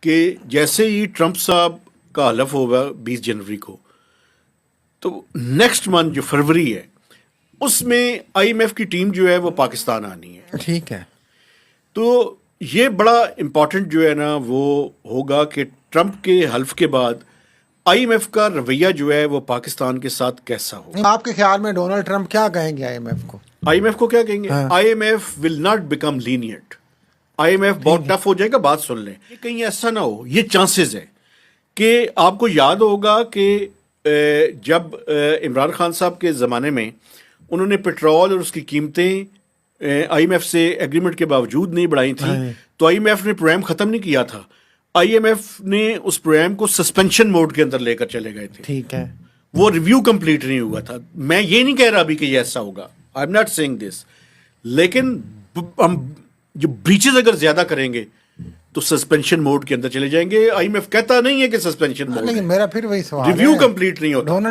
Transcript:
کہ جیسے ہی ٹرمپ صاحب کا حلف ہوگا 20 جنوری کو، تو نیکسٹ منتھ جو فروری ہے اس میں آئی ایم ایف کی ٹیم جو ہے وہ پاکستان آنی ہے. ٹھیک ہے. تو یہ بڑا امپورٹنٹ جو ہے نا وہ ہوگا کہ ٹرمپ کے حلف کے بعد آئی ایم ایف کا رویہ جو ہے وہ پاکستان کے ساتھ کیسا ہو. آپ کے خیال میں ڈونلڈ ٹرمپ کیا کہیں گے آئی ایم ایف کو؟ آئی ایم ایف کو کیا کہیں گے؟ I M F will not become lenient. I M F بہت ٹف ہو جائے گا. بات سن لیں، کہیں ایسا نہ ہو، یہ چانسز ہے کہ آپ کو یاد ہوگا کہ جب عمران خان صاحب کے زمانے میں انہوں نے پیٹرول اور اس کی قیمتیں آئی ایم ایف سے ایگریمنٹ کے باوجود نہیں بڑھائی تھیں، تو آئی ایم ایف نے پروگرام ختم نہیں کیا تھا. آئی ایم ایف نے اس پروگرام کو سسپینشن موڈ کے اندر لے کر چلے گئے تھے. ٹھیک ہے. وہ ریویو کمپلیٹ نہیں ہوا تھا. میں یہ نہیں کہہ رہا ابھی کہ یہ ایسا ہوگا، آئی ایم ناٹ سیئنگ دس، لیکن ہم جو بریچز اگر زیادہ کریں گے تو سسپینشن موڈ کے اندر چلے جائیں گے. آئی ایم ایف کہتا نہیں ہے کہ سسپینشن موڈ، لیکن میرا پھر وہی سوال ہے، ریویو کمپلیٹ نہیں ہوتا. ڈونلڈ